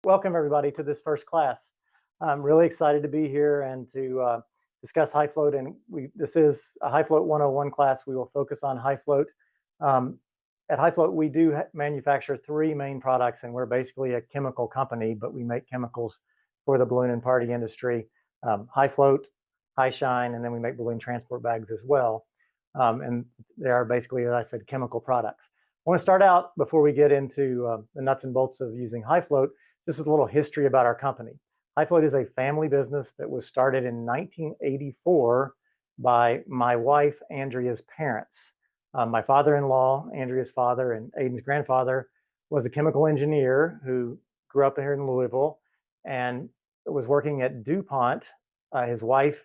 Welcome everybody to this first class. I'm really excited to be here and to discuss high float. And this is a high float 101 class. We will focus on high float. Um, at high float, we do manufacture three main products, and we're basically a chemical company, but we make chemicals for the balloon and party industry. High float, high shine, and then we make balloon transport bags as well. And they are basically, as I said, chemical products. I want to start out before we get into the nuts and bolts of using high float. This is a little history about our company. High Float is a family business that was started in 1984 by my wife, Andrea's parents. My father-in-law, Andrea's father, and Aiden's grandfather was a chemical engineer who grew up here in Louisville and was working at DuPont. His wife,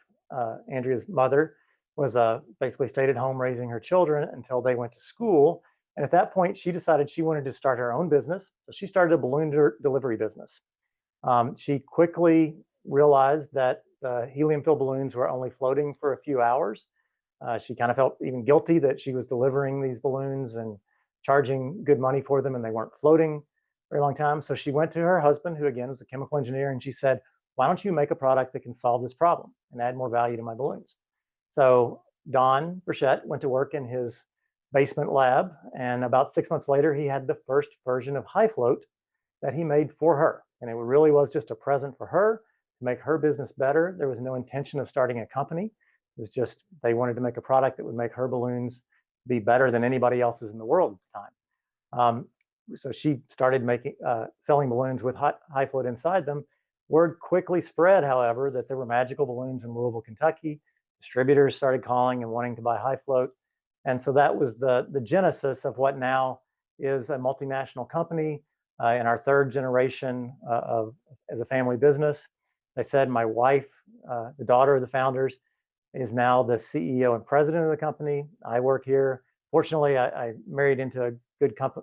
Andrea's mother, was basically stayed at home raising her children until they went to school. And at that point, she decided she wanted to start her own business. So she started a balloon delivery business. She quickly realized that helium-filled balloons were only floating for a few hours. She kind of felt even guilty that she was delivering these balloons and charging good money for them, and they weren't floating for a long time. So she went to her husband, who again was a chemical engineer, and she said, "Why don't you make a product that can solve this problem and add more value to my balloons?" So Don Burchett went to work in his basement lab, and about 6 months later, he had the first version of high float that he made for her. And it really was just a present for her to make her business better. There was no intention of starting a company. It was just they wanted to make a product that would make her balloons be better than anybody else's in the world at the time. So she started selling balloons with high float inside them. Word quickly spread, however, that there were magical balloons in Louisville, Kentucky. Distributors started calling and wanting to buy high float. And so that was the genesis of what now is a multinational company in our third generation as a family business. They said my wife, the daughter of the founders, is now the CEO and president of the company. I work here. Fortunately, I married into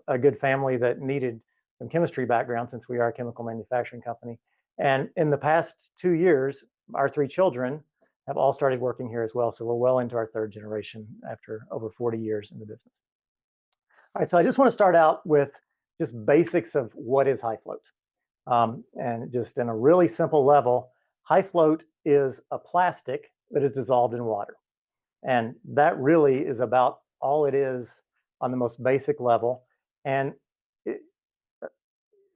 a good family that needed some chemistry background since we are a chemical manufacturing company. And in the past 2 years, our three children have all started working here as well. So we're well into our third generation after over 40 years in the business. All right, so I just want to start out with just basics of what is high float. And just in a really simple level, high float is a plastic that is dissolved in water. And that really is about all it is on the most basic level. And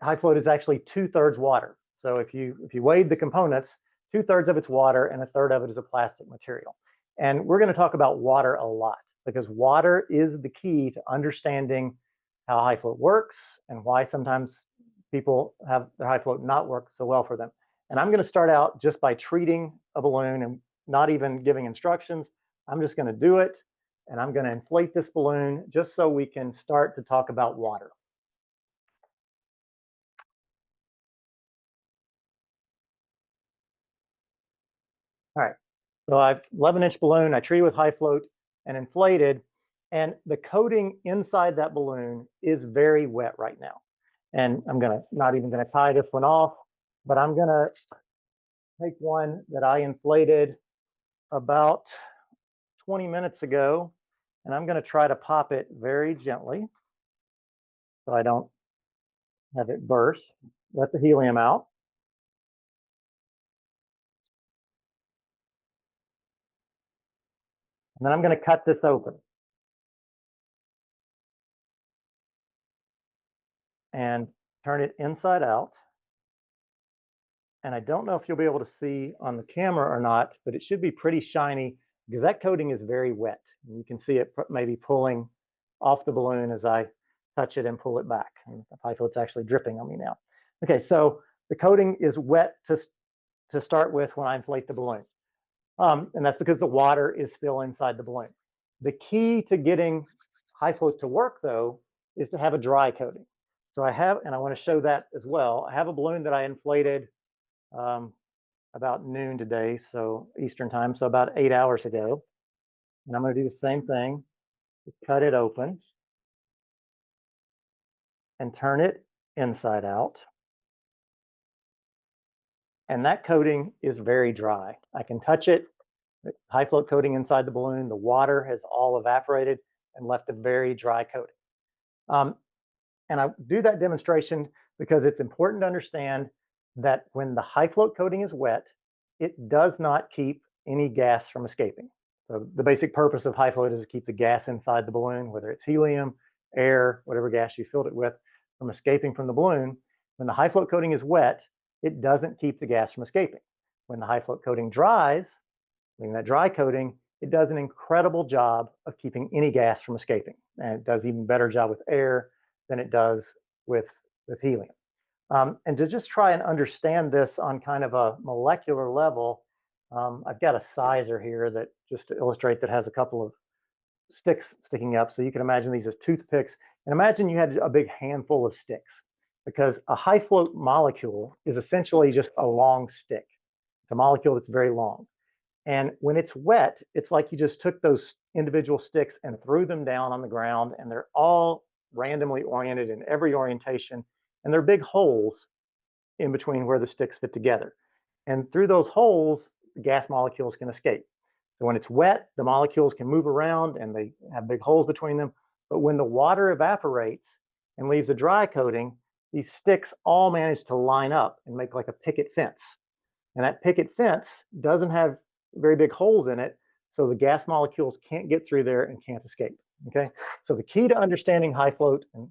high float is actually 2/3 water. So if you weighed the components, 2/3 of it's water and 1/3 of it is a plastic material. And we're going to talk about water a lot because water is the key to understanding how high float works and why sometimes people have their high float not work so well for them. And I'm going to start out just by treating a balloon and not even giving instructions. I'm just going to do it, and I'm going to inflate this balloon just so we can start to talk about water. All right, so I've 11-inch balloon, I treated with high float and inflated, and the coating inside that balloon is very wet right now. And I'm not even gonna tie this one off, but I'm gonna take one that I inflated about 20 minutes ago, and I'm gonna try to pop it very gently so I don't have it burst. Let the helium out. And then I'm gonna cut this open and turn it inside out. And I don't know if you'll be able to see on the camera or not, but it should be pretty shiny because that coating is very wet. And you can see it maybe pulling off the balloon as I touch it and pull it back. And I feel it's actually dripping on me now. Okay, so the coating is wet to start with when I inflate the balloon. And that's because the water is still inside the balloon. The key to getting high float to work, though, is to have a dry coating. So I have, and I want to show that as well. I have a balloon that I inflated about noon today, so Eastern time, so about 8 hours ago. And I'm going to do the same thing, cut it open and turn it inside out. And that coating is very dry. I can touch it, the high float coating inside the balloon, the water has all evaporated and left a very dry coating. And I do that demonstration because it's important to understand that when the high float coating is wet, it does not keep any gas from escaping. So the basic purpose of high float is to keep the gas inside the balloon, whether it's helium, air, whatever gas you filled it with, from escaping from the balloon. When the high float coating is wet, it doesn't keep the gas from escaping. When the high float coating dries, meaning that dry coating, it does an incredible job of keeping any gas from escaping. And it does even better job with air than it does with helium. And to just try and understand this on kind of a molecular level, I've got a sizer here that just to illustrate that has a couple of sticks sticking up. So you can imagine these as toothpicks. And imagine you had a big handful of sticks, because a high float molecule is essentially just a long stick. It's a molecule that's very long. And when it's wet, it's like you just took those individual sticks and threw them down on the ground, and they're all randomly oriented in every orientation. And they're big holes in between where the sticks fit together. And through those holes, the gas molecules can escape. So when it's wet, the molecules can move around and they have big holes between them. But when the water evaporates and leaves a dry coating, these sticks all manage to line up and make like a picket fence. And that picket fence doesn't have very big holes in it, so the gas molecules can't get through there and can't escape. Okay, so the key to understanding high float and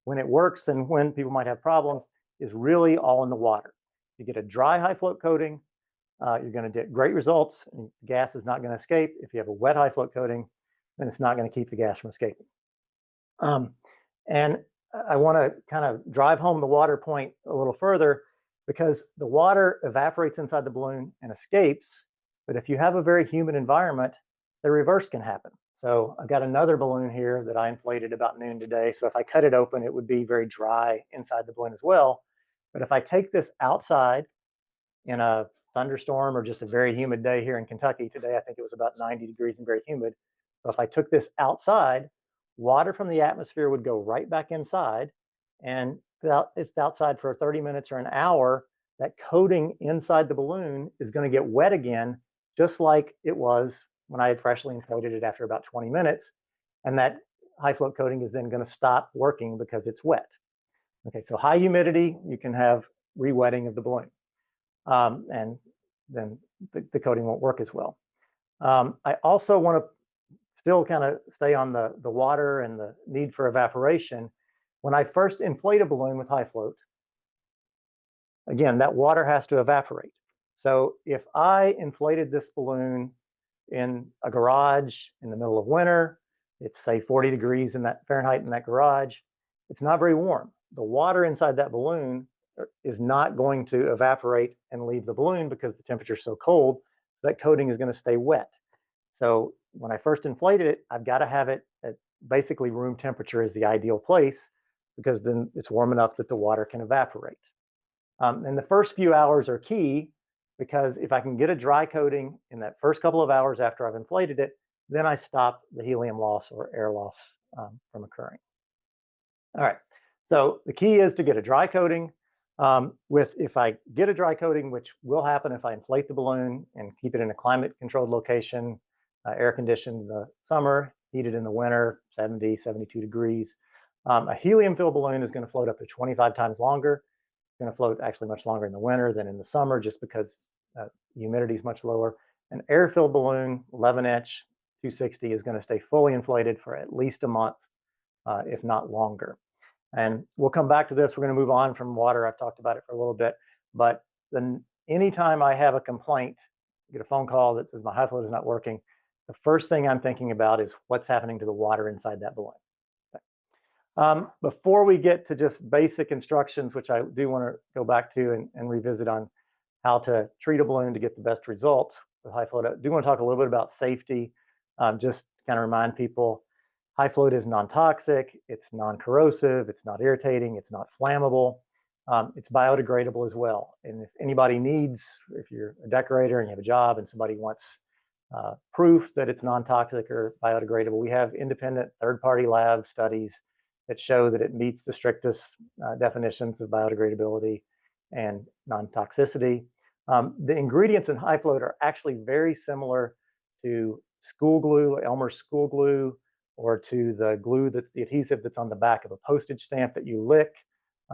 when it works and when people might have problems is really all in the water. You get a dry high float coating, you're going to get great results, and gas is not going to escape. If you have a wet high float coating, then it's not going to keep the gas from escaping. And I want to kind of drive home the water point a little further, because the water evaporates inside the balloon and escapes. But if you have a very humid environment, the reverse can happen. So I've got another balloon here that I inflated about noon today. So if I cut it open, it would be very dry inside the balloon as well. But if I take this outside in a thunderstorm or just a very humid day here in Kentucky today, I think it was about 90 degrees and very humid. So if I took this outside, water from the atmosphere would go right back inside. And it's outside for 30 minutes or an hour, that coating inside the balloon is going to get wet again, just like it was when I had freshly inflated it after about 20 minutes. And that high float coating is then going to stop working because it's wet. Okay, so high humidity, you can have re-wetting of the balloon. And then the coating won't work as well. I also want to still kind of stay on the water and the need for evaporation. When I first inflate a balloon with high float, again, that water has to evaporate. So if I inflated this balloon in a garage in the middle of winter, it's say 40 degrees in that Fahrenheit in that garage, it's not very warm. The water inside that balloon is not going to evaporate and leave the balloon because the temperature is so cold. So that coating is going to stay wet. So when I first inflated it, I've got to have it at basically room temperature is the ideal place, because then it's warm enough that the water can evaporate. And the first few hours are key, because if I can get a dry coating in that first couple of hours after I've inflated it, then I stop the helium loss or air loss from occurring. All right, so the key is to get a dry coating. If I get a dry coating, which will happen if I inflate the balloon and keep it in a climate controlled location, air conditioned in the summer, heated in the winter, 70, 72 degrees. A helium filled balloon is going to float up to 25 times longer. It's going to float actually much longer in the winter than in the summer, just because humidity is much lower. An air filled balloon, 11-inch, 260, is going to stay fully inflated for at least a month, if not longer. And we'll come back to this. We're going to move on from water. I've talked about it for a little bit, but then anytime I have a complaint, get a phone call that says my high float is not working, the first thing I'm thinking about is what's happening to the water inside that balloon. Okay. Before we get to just basic instructions, which I do want to go back to and revisit on how to treat a balloon to get the best results with high float, I do want to talk a little bit about safety, just to kind of remind people. High float is non-toxic, it's non-corrosive, it's not irritating, it's not flammable, it's biodegradable as well. And if anybody needs, if you're a decorator and you have a job and somebody wants proof that it's non-toxic or biodegradable, we have independent third-party lab studies that show that it meets the strictest definitions of biodegradability and non-toxicity. The ingredients in high float are actually very similar to school glue, Elmer's school glue, or to the glue, that's the adhesive that's on the back of a postage stamp that you lick.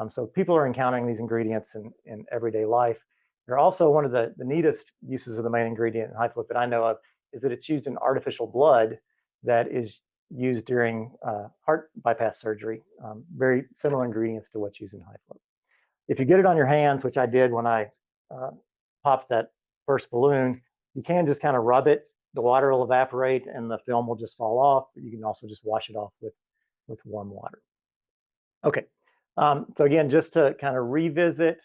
So people are encountering these ingredients in everyday life. They're also one of the neatest uses of the main ingredient in high float that I know of is that it's used in artificial blood that is used during heart bypass surgery. Very similar ingredients to what's used in high float. If you get it on your hands, which I did when I popped that first balloon, you can just kind of rub it. The water will evaporate and the film will just fall off. You can also just wash it off with warm water. Okay, so again, just to kind of revisit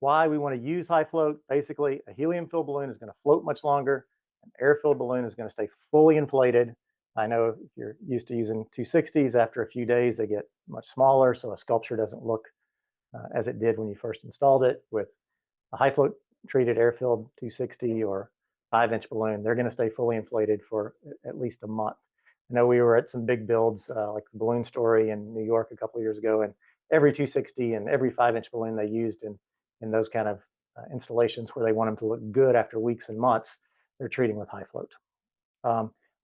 why we want to use high float. Basically, a helium-filled balloon is going to float much longer. An air-filled balloon is going to stay fully inflated. I know if you're used to using 260s, after a few days, they get much smaller, so a sculpture doesn't look as it did when you first installed it. With a high float treated air-filled 260 or 5-inch balloon, they're going to stay fully inflated for at least a month. I know we were at some big builds like the Balloon Story in New York a couple of years ago, and every 260 and every 5-inch balloon they used in those kind of installations where they want them to look good after weeks and months, they're treating with high float.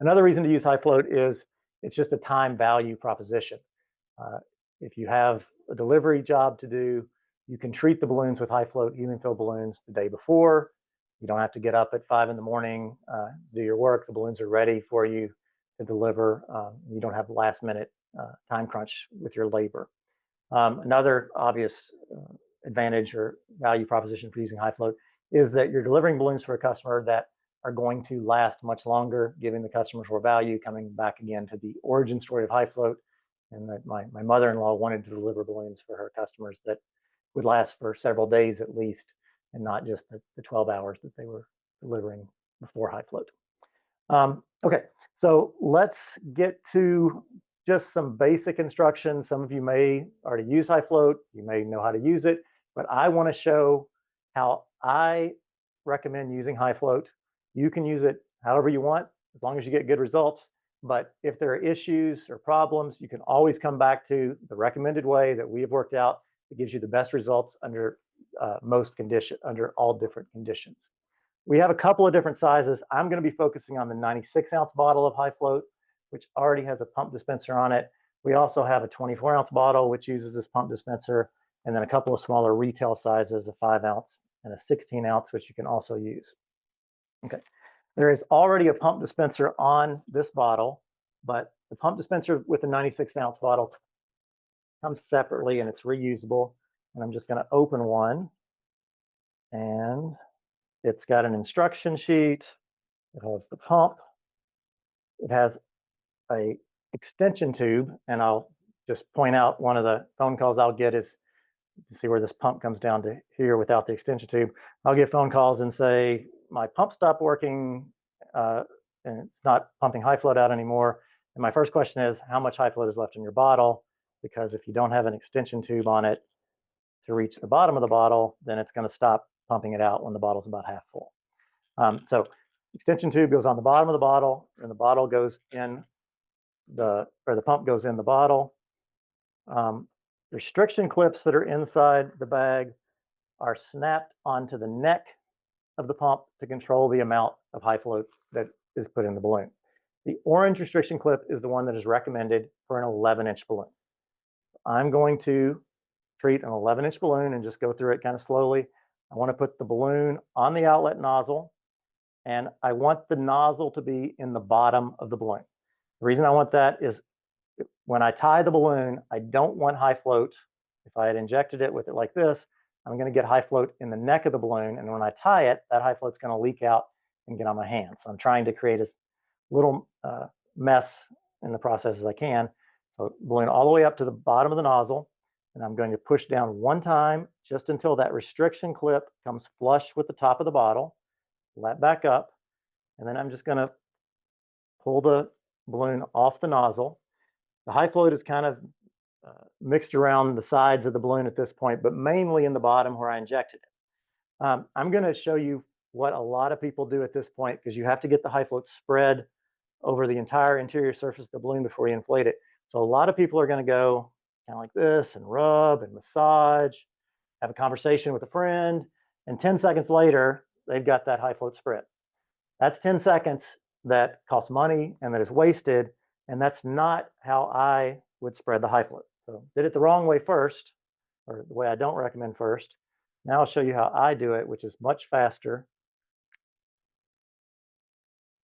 Another reason to use high float is it's just a time value proposition. If you have a delivery job to do, you can treat the balloons with high float helium-filled balloons the day before. You don't have to get up at 5 in the morning, do your work. The balloons are ready for you to deliver. You don't have last minute time crunch with your labor. Another obvious advantage or value proposition for using high float is that you're delivering balloons for a customer that are going to last much longer, giving the customers more value, coming back again to the origin story of high float, and that my mother-in-law wanted to deliver balloons for her customers that would last for several days at least, and not just the 12 hours that they were delivering before high float. Okay, so let's get to just some basic instructions. Some of you may already use high float, you may know how to use it, but I want to show how I recommend using high float. You can use it however you want, as long as you get good results. But if there are issues or problems, you can always come back to the recommended way that we have worked out that gives you the best results under most conditions, under all different conditions. We have a couple of different sizes. I'm going to be focusing on the 96-ounce bottle of high float, which already has a pump dispenser on it. We also have a 24-ounce bottle, which uses this pump dispenser, and then a couple of smaller retail sizes, a 5-ounce and a 16-ounce, which you can also use. Okay, there is already a pump dispenser on this bottle, but the pump dispenser with the 96-ounce bottle comes separately and it's reusable. And I'm just going to open one, and it's got an instruction sheet. It has the pump. It has a extension tube, and I'll just point out one of the phone calls I'll get is, you see where this pump comes down to here without the extension tube. I'll get phone calls and say, my pump stopped working and it's not pumping high float out anymore. And my first question is, how much high float is left in your bottle? Because if you don't have an extension tube on it to reach the bottom of the bottle, then it's going to stop pumping it out when the bottle's about half full. So extension tube goes on the bottom of the bottle, and the bottle goes in the pump goes in the bottle. Restriction clips that are inside the bag are snapped onto the neck of the pump to control the amount of high float that is put in the balloon. The orange restriction clip is the one that is recommended for an 11-inch balloon. I'm going to treat an 11-inch balloon and just go through it kind of slowly. I want to put the balloon on the outlet nozzle, and I want the nozzle to be in the bottom of the balloon. The reason I want that is when I tie the balloon, I don't want high float. If I had injected it with it like this, I'm going to get high float in the neck of the balloon, and when I tie it, that high float's going to leak out and get on my hands. So I'm trying to create as little mess in the process as I can. So balloon all the way up to the bottom of the nozzle, and I'm going to push down one time just until that restriction clip comes flush with the top of the bottle. Let back up, and then I'm just going to pull the balloon off the nozzle. The high float is kind of mixed around the sides of the balloon at this point, but mainly in the bottom where I injected it. I'm going to show you what a lot of people do at this point, because you have to get the high float spread over the entire interior surface of the balloon before you inflate it. So a lot of people are going to go kind of like this and rub and massage, have a conversation with a friend, and 10 seconds later, they've got that high float spread. That's 10 seconds that costs money and that is wasted, and that's not how I would spread the high float. So did it the wrong way first, or the way I don't recommend first. Now I'll show you how I do it, which is much faster.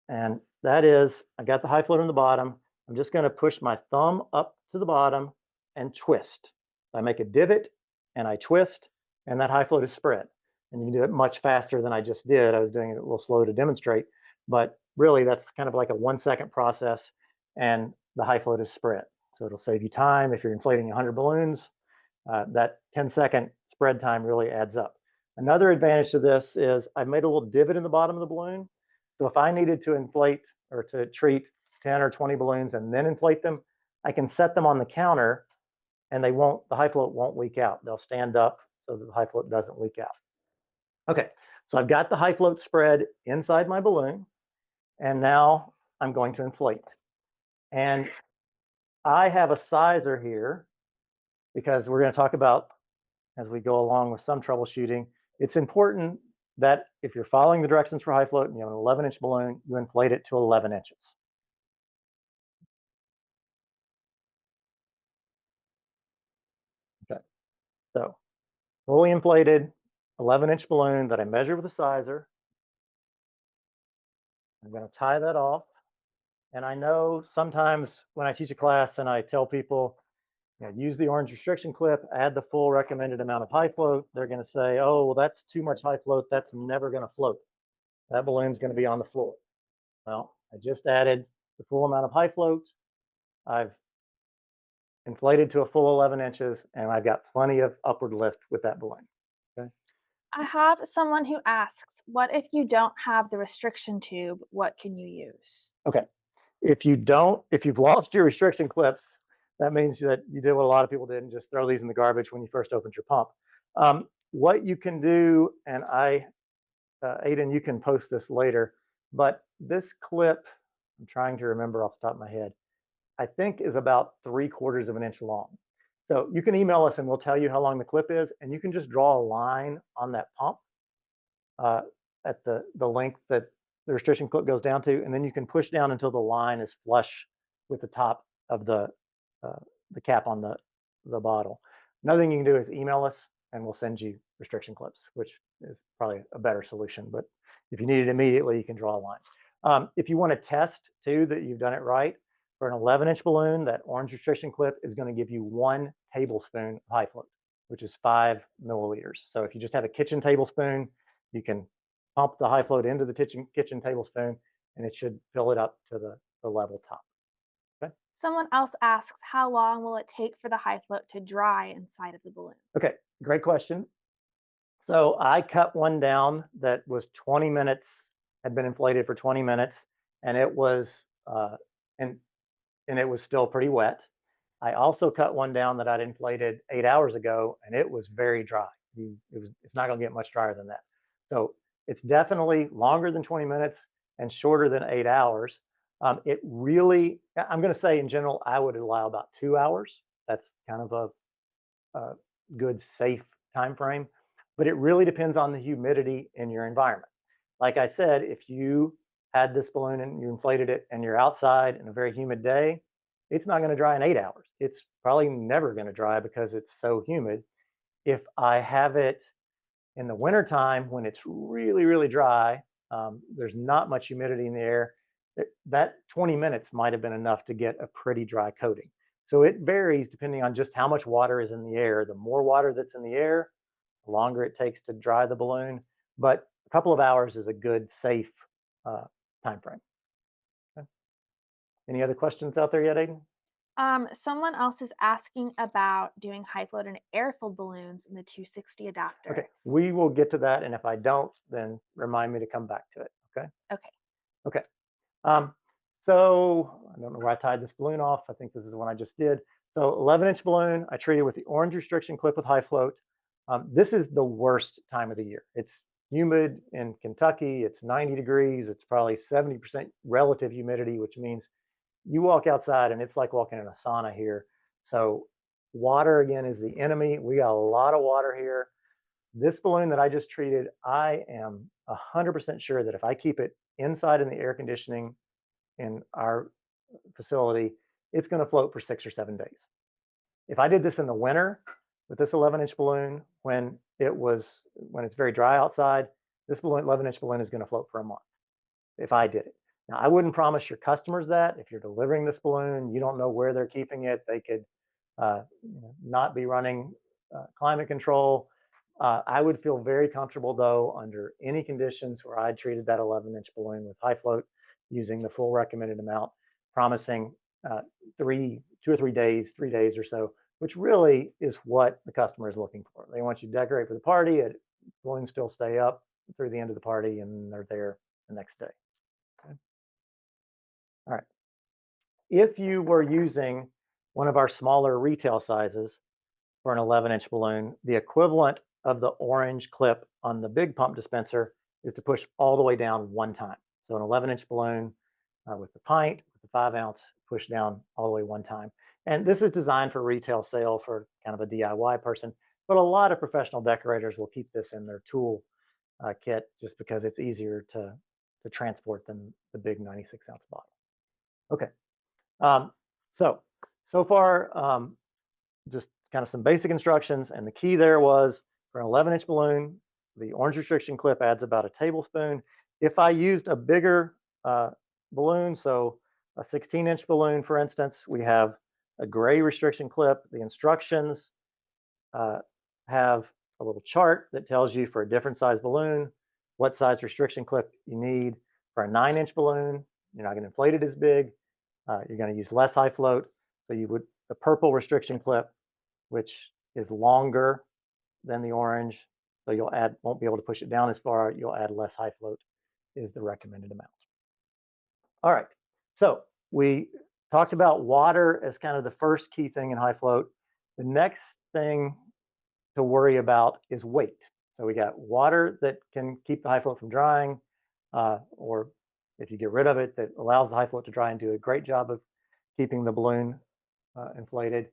And that is, I got the high float on the bottom. I'm just going to push my thumb up to the bottom and twist. I make a divot and I twist, and that high float is spread. And you can do it much faster than I just did. I was doing it a little slow to demonstrate, but really that's kind of like a 1 second process, and the high float is spread. So it'll save you time if you're inflating 100 balloons. That 10-second spread time really adds up. Another advantage to this is I've made a little divot in the bottom of the balloon. So if I needed to inflate or to treat 10 or 20 balloons and then inflate them, I can set them on the counter and the high float won't leak out. They'll stand up so that the high float doesn't leak out. Okay, so I've got the high float spread inside my balloon, and now I'm going to inflate. And I have a sizer here because we're going to talk about, as we go along with some troubleshooting, it's important that if you're following the directions for high float and you have an 11-inch balloon, you inflate it to 11 inches. Okay, so fully inflated 11-inch balloon that I measure with a sizer. I'm going to tie that off. And I know sometimes when I teach a class and I tell people, use the orange restriction clip, add the full recommended amount of high float, they're going to say, oh, well, that's too much high float. That's never going to float. That balloon's going to be on the floor. Well, I just added the full amount of high float. I've inflated to a full 11 inches, and I've got plenty of upward lift with that balloon. Okay. I have someone who asks, what if you don't have the restriction tube? What can you use? Okay. If you've lost your restriction clips, that means that you did what a lot of people did and just throw these in the garbage when you first opened your pump. What you can do, and Aiden, you can post this later, but this clip, I'm trying to remember off the top of my head, I think is about 3/4 of an inch long. So you can email us and we'll tell you how long the clip is, and you can just draw a line on that pump uh, at the length that the restriction clip goes down to, and then you can push down until the line is flush with the top of the cap on the bottle. Another thing you can do is email us, and we'll send you restriction clips, which is probably a better solution. But if you need it immediately, you can draw a line. If you want to test too that you've done it right, for an 11-inch balloon, that orange restriction clip is going to give you 1 tablespoon of high float, which is 5 milliliters. So if you just have a kitchen tablespoon, you can pump the high float into the kitchen tablespoon, and it should fill it up to the level top. Okay. Someone else asks, how long will it take for the high float to dry inside of the balloon? Okay. Great question. So I cut one down that was 20 minutes, had been inflated for 20 minutes, and it was and it was still pretty wet. I also cut one down that I'd inflated 8 hours ago, and it was very dry. It's not going to get much drier than that. So it's definitely longer than 20 minutes and shorter than 8 hours. It really, I'm going to say in general, I would allow about 2 hours. That's kind of a good, safe time frame. But it really depends on the humidity in your environment. Like I said, if you had this balloon and you inflated it and you're outside in a very humid day, it's not going to dry in 8 hours. It's probably never going to dry because it's so humid. If I have it in the wintertime when it's really, really dry, there's not much humidity in the air, that 20 minutes might have been enough to get a pretty dry coating. So it varies depending on just how much water is in the air. The more water that's in the air, the longer it takes to dry the balloon. But a couple of hours is a good, safe time frame. Okay. Any other questions out there yet, Aiden? Someone else is asking about doing high float and air filled balloons in the 260 adapter. Okay, we will get to that. And if I don't, then remind me to come back to it. Okay. Okay. Okay. Um, so I don't know where I tied this balloon off. I think this is the one I just did. So 11-inch balloon, I treated with the orange restriction clip with high float. This is the worst time of the year. It's humid in Kentucky. It's 90 degrees. It's probably 70% relative humidity, which means you walk outside and it's like walking in a sauna here. So water again is the enemy. We got a lot of water here. This balloon that I just treated, I am 100% sure that if I keep it inside in the air conditioning in our facility, it's going to float for 6 or 7 days. If I did this in the winter with this 11-inch balloon, when it's very dry outside, this 11-inch balloon is going to float for a month if I did it. Now, I wouldn't promise your customers that. If you're delivering this balloon, you don't know where they're keeping it. They could not be running climate control. I would feel very comfortable, though, under any conditions where I treated that 11-inch balloon with high float using the full recommended amount, promising 2 or 3 days, 3 days or so, which really is what the customer is looking for. They want you to decorate for the party, balloons still stay up through the end of the party, and they're there the next day. Okay. All right. If you were using one of our smaller retail sizes for an 11-inch balloon, the equivalent of the orange clip on the big pump dispenser is to push all the way down one time. So an 11-inch balloon with the pint, with the 5-ounce, push down all the way one time. And this is designed for retail sale for kind of a DIY person, but a lot of professional decorators will keep this in their tool kit just because it's easier to transport than the big 96-ounce bottle. Okay. Um, so far, just kind of some basic instructions. And the key there was for an 11-inch balloon, the orange restriction clip adds about a tablespoon. If I used a bigger balloon, so a 16-inch balloon, for instance, we have a gray restriction clip. The instructions have a little chart that tells you for a different size balloon what size restriction clip you need. For a 9-inch balloon, you're not going to inflate it as big. You're going to use less high float. So the purple restriction clip, which is longer than the orange, so won't be able to push it down as far. You'll add less high float is the recommended amount. All right, so we talked about water as kind of the first key thing in high float. The next thing to worry about is weight. So we got water that can keep the high float from drying, or if you get rid of it, that allows the high float to dry and do a great job of keeping the balloon inflated.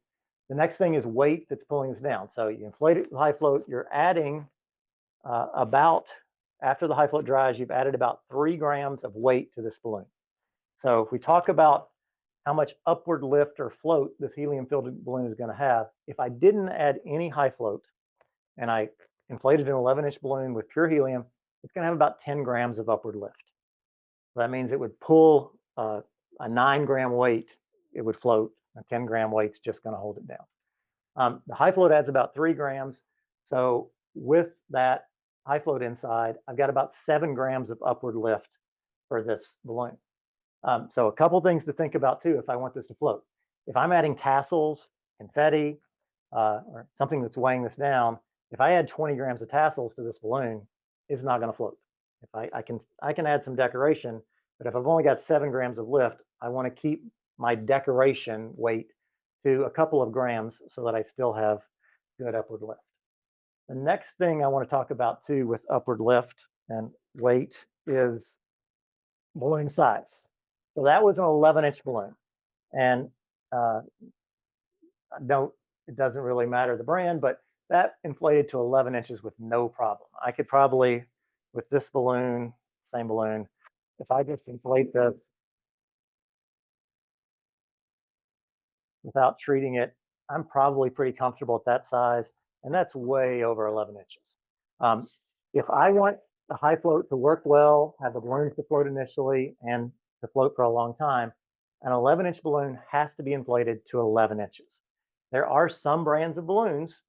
The next thing is weight that's pulling this down. So you inflate it with high float, you're adding after the high float dries, you've added about 3 grams of weight to this balloon. So if we talk about how much upward lift or float this helium-filled balloon is going to have, if I didn't add any high float and I inflated an 11-inch balloon with pure helium, it's going to have about 10 grams of upward lift. That means it would pull a 9-gram weight, it would float. A 10-gram weight's just going to hold it down. The high float adds about 3 grams. So with that high float inside, I've got about 7 grams of upward lift for this balloon. So a couple things to think about too if I want this to float. If I'm adding tassels, confetti, or something that's weighing this down, if I add 20 grams of tassels to this balloon, it's not going to float. If I can add some decoration, but if I've only got 7 grams of lift, I want to keep my decoration weight to a couple of grams so that I still have good upward lift. The next thing I want to talk about too with upward lift and weight is balloon size. So that was an 11-inch balloon, and it doesn't really matter the brand, but that inflated to 11 inches with no problem. I could probably, with this balloon, same balloon, if I just inflate this without treating it, I'm probably pretty comfortable at that size, and that's way over 11 inches. If I want the high float to work well, have the balloons to float initially, and to float for a long time, an 11-inch balloon has to be inflated to 11 inches. There are some brands of balloons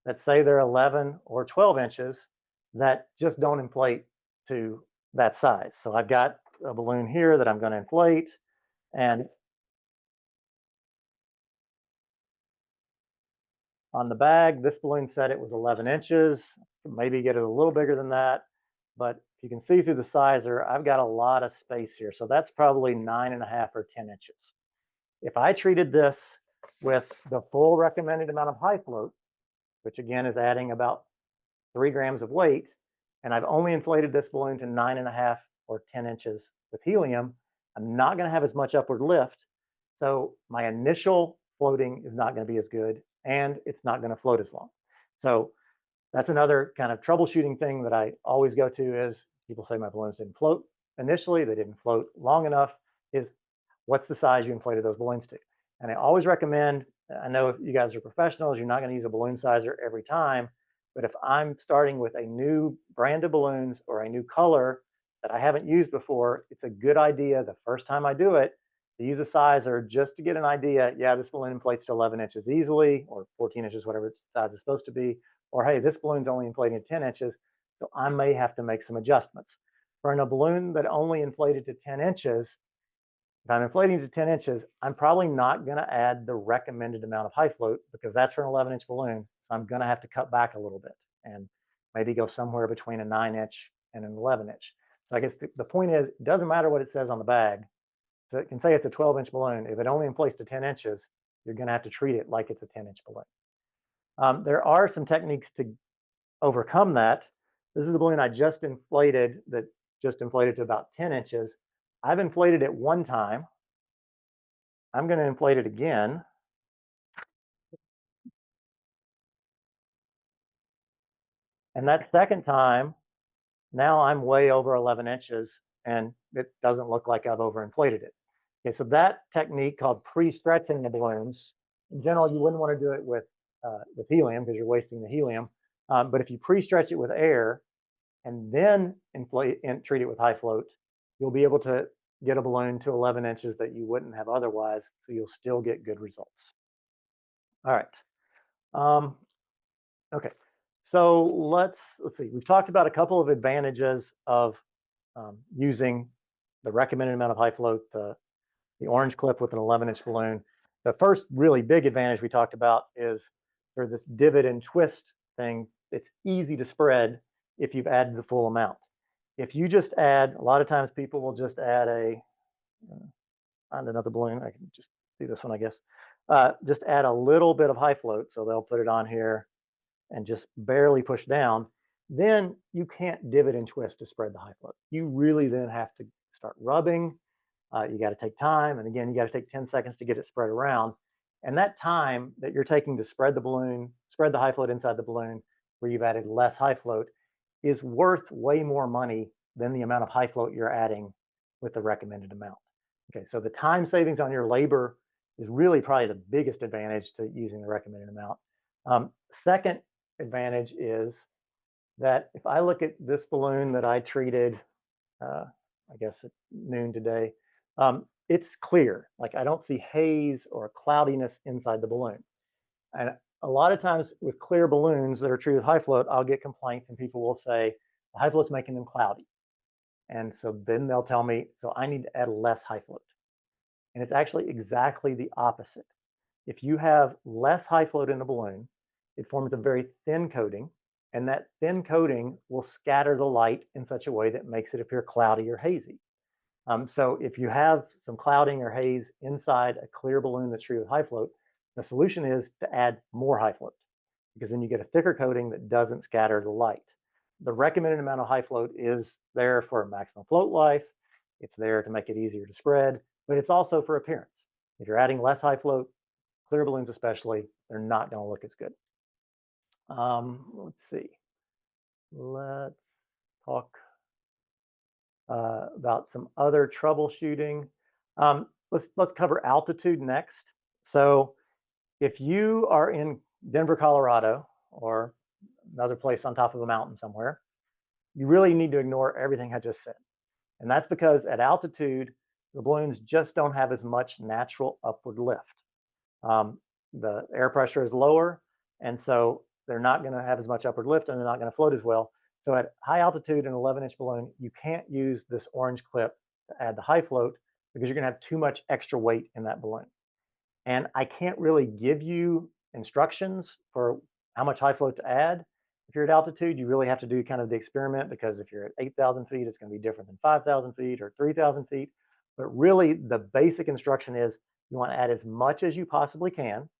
that say they're 11 or 12 inches that just don't inflate to that size. So I've got a balloon here that I'm going to inflate, and on the bag, this balloon said it was 11 inches, maybe get it a little bigger than that. But you can see through the sizer, I've got a lot of space here. So that's probably 9.5 or 10 inches. If I treated this with the full recommended amount of high float, which again is adding about 3 grams of weight, and I've only inflated this balloon to 9.5 or 10 inches with helium, I'm not going to have as much upward lift. So my initial floating is not going to be as good, and it's not going to float as long. So that's another kind of troubleshooting thing that I always go to is people say my balloons didn't float initially, they didn't float long enough, is what's the size you inflated those balloons to? And I always recommend I know if you guys are professionals, you're not going to use a balloon sizer every time. But if I'm starting with a new brand of balloons or a new color that I haven't used before, it's a good idea the first time I do it to use a sizer just to get an idea. Yeah, this balloon inflates to 11 inches easily, or 14 inches, whatever its size is supposed to be. Or hey, this balloon's only inflating to 10 inches, so I may have to make some adjustments. For a balloon that only inflated to 10 inches, if I'm inflating to 10 inches, I'm probably not going to add the recommended amount of high float because that's for an 11-inch balloon. So I'm going to have to cut back a little bit and maybe go somewhere between a 9-inch and an 11-inch. So I guess the point is, it doesn't matter what it says on the bag. So it can say it's a 12-inch balloon. If it only inflates to 10 inches, you're going to have to treat it like it's a 10-inch balloon. There are some techniques to overcome that. This is the balloon I just inflated that just inflated to about 10 inches. I've inflated it one time. I'm going to inflate it again. And that second time, now I'm way over 11 inches and it doesn't look like I've overinflated it. Okay, so that technique called pre-stretching the balloons, in general, you wouldn't want to do it with helium because you're wasting the helium. But if you pre-stretch it with air and then inflate and treat it with high float, you'll be able to get a balloon to 11 inches that you wouldn't have otherwise. So you'll still get good results. All right. Um, Okay, so let's see. We've talked about a couple of advantages of using the recommended amount of high float, the orange clip with an 11-inch balloon. The first really big advantage we talked about is for this divot and twist thing. It's easy to spread if you've added the full amount. If you just add, a lot of times people will just add find another balloon. I can just do this one, I guess. Just add a little bit of high float, so they'll put it on here and just barely push down, then you can't divot and twist to spread the high float. You really then have to start rubbing. You got to take time. And again, you got to take 10 seconds to get it spread around. And that time that you're taking to spread the balloon, spread the high float inside the balloon where you've added less high float is worth way more money than the amount of high float you're adding with the recommended amount. Okay, so the time savings on your labor is really probably the biggest advantage to using the recommended amount. Second advantage is that if I look at this balloon that I treated, I guess at noon today, it's clear. Like I don't see haze or cloudiness inside the balloon. And a lot of times with clear balloons that are treated with high float, I'll get complaints and people will say, the high float's making them cloudy. And so then they'll tell me, so I need to add less high float. And it's actually exactly the opposite. If you have less high float in the balloon, it forms a very thin coating, and that thin coating will scatter the light in such a way that makes it appear cloudy or hazy. So if you have some clouding or haze inside a clear balloon that's treated with high float, the solution is to add more high float because then you get a thicker coating that doesn't scatter the light. The recommended amount of high float is there for maximum float life. It's there to make it easier to spread, but it's also for appearance. If you're adding less high float, clear balloons especially, they're not going to look as good. Let's see. Let's talk about some other troubleshooting. Let's cover altitude next. So if you are in Denver, Colorado, or another place on top of a mountain somewhere, you really need to ignore everything I just said. And that's because at altitude, the balloons just don't have as much natural upward lift. The air pressure is lower, and so they're not going to have as much upward lift and they're not going to float as well. So at high altitude, an 11-inch balloon, you can't use this orange clip to add the high float because you're going to have too much extra weight in that balloon. And I can't really give you instructions for how much high float to add. If you're at altitude, you really have to do kind of the experiment because if you're at 8,000 feet, it's going to be different than 5,000 feet or 3,000 feet. But really, the basic instruction is you want to add as much as you possibly can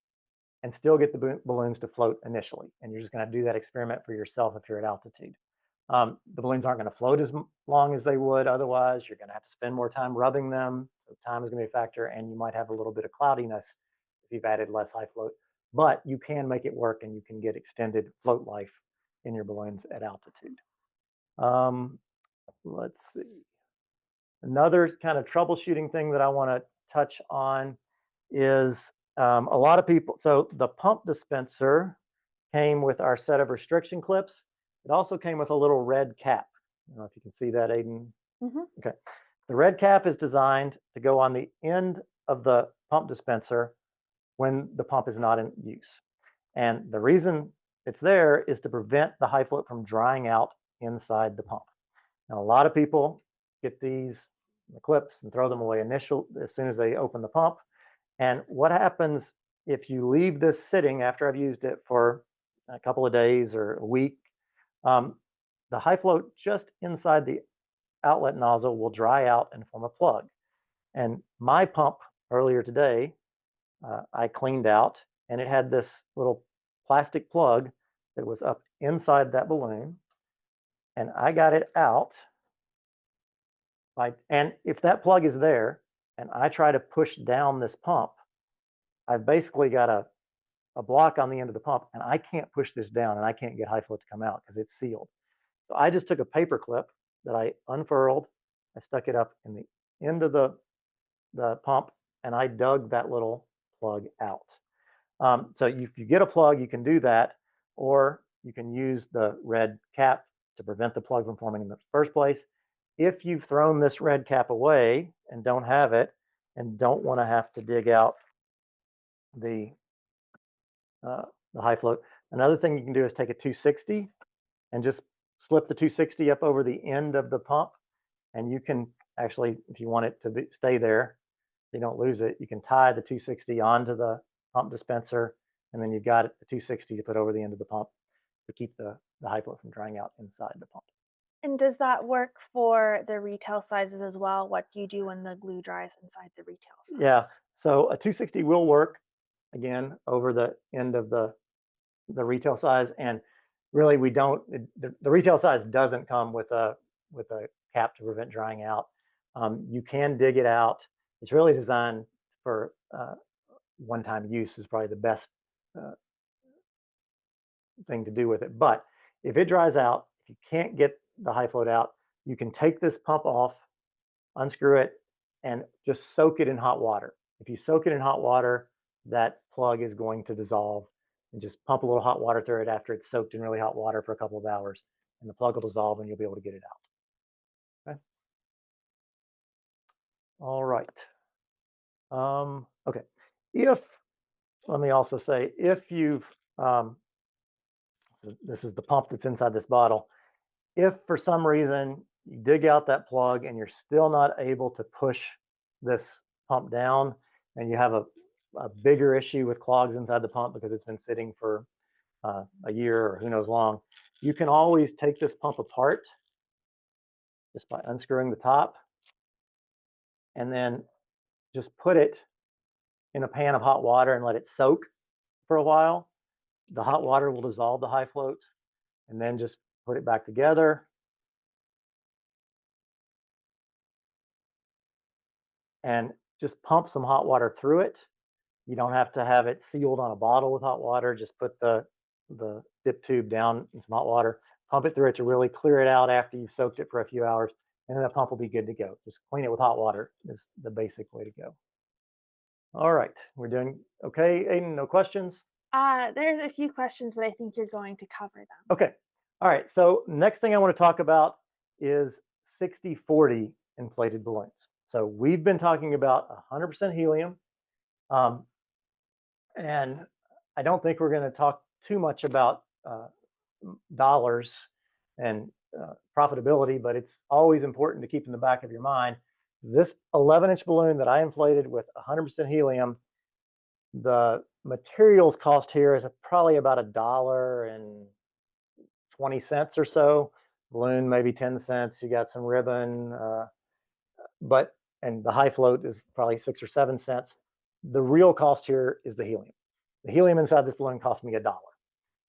and still get the balloons to float initially. And you're just going to do that experiment for yourself if you're at altitude. The balloons aren't going to float as long as they would otherwise. You're going to have to spend more time rubbing them. So time is going to be a factor, and you might have a little bit of cloudiness if you've added less high float. But you can make it work, and you can get extended float life in your balloons at altitude. Let's see. Another kind of troubleshooting thing that I want to touch on is A lot of people, so the pump dispenser came with our set of restriction clips. It also came with a little red cap. I don't know if you can see that, Aiden. Hmm. Okay. The red cap is designed to go on the end of the pump dispenser when the pump is not in use. And the reason it's there is to prevent the high float from drying out inside the pump. Now, a lot of people get these the clips and throw them away as soon as they open the pump. And what happens if you leave this sitting after I've used it for a couple of days or a week? Um, the high float just inside the outlet nozzle will dry out and form a plug. And my pump earlier today, I cleaned out, and it had this little plastic plug that was up inside that balloon. And I got it out. And if that plug is there and I try to push down this pump, I've basically got a block on the end of the pump, and I can't push this down and I can't get high float to come out because it's sealed. So I just took a paper clip that I unfurled, I stuck it up in the end of the pump, and I dug that little plug out. So if you get a plug, you can do that, or you can use the red cap to prevent the plug from forming in the first place. If you've thrown this red cap away and don't have it and don't want to have to dig out the uh, the high float, another thing you can do is take a 260 and just slip the 260 up over the end of the pump, and you can actually, if you want it to stay there, you don't lose it, you can tie the 260 onto the pump dispenser, and then you've got the 260 to put over the end of the pump to keep the high flow from drying out inside the pump. And does that work for the retail sizes as well? What do you do when the glue dries inside the retail Yeah, size? so a 260 will work again over the end of the retail size, and really we don't the retail size doesn't come with a cap to prevent drying out. You can dig it out. It's really designed for one-time use is probably the best uh, thing to do with it. But if it dries out, if you can't get the high float out, you can take this pump off, unscrew it, and just soak it in hot water. If you soak it in hot water, that plug is going to dissolve, and just pump a little hot water through it after it's soaked in really hot water for a couple of hours, and the plug will dissolve and you'll be able to get it out. Okay. All right. Okay. If, let me also say, if you've, so this is the pump that's inside this bottle. If for some reason you dig out that plug and you're still not able to push this pump down, and you have a bigger issue with clogs inside the pump because it's been sitting for a year or who knows long, you can always take this pump apart just by unscrewing the top and then just put it in a pan of hot water and let it soak for a while. The hot water will dissolve the high float, and then just put it back together and just pump some hot water through it. You don't have to have it sealed on a bottle with hot water. Just put the dip tube down in some hot water, pump it through it to really clear it out after you've soaked it for a few hours, and then the pump will be good to go. Just clean it with hot water is the basic way to go. All right, we're doing okay, Aiden, no questions? There's a few questions, but I think you're going to cover them. Okay. All right, so next thing I want to talk about is 60-40 inflated balloons. So we've been talking about 100% helium, um, and I don't think we're going to talk too much about dollars and profitability, but it's always important to keep in the back of your mind. This 11-inch balloon that I inflated with 100% helium, the materials cost here is probably about $1.20 or so. Balloon maybe 10 cents. You got some ribbon, but and the high float is probably 6 or 7 cents. The real cost here is the helium. The helium inside this balloon cost me $1.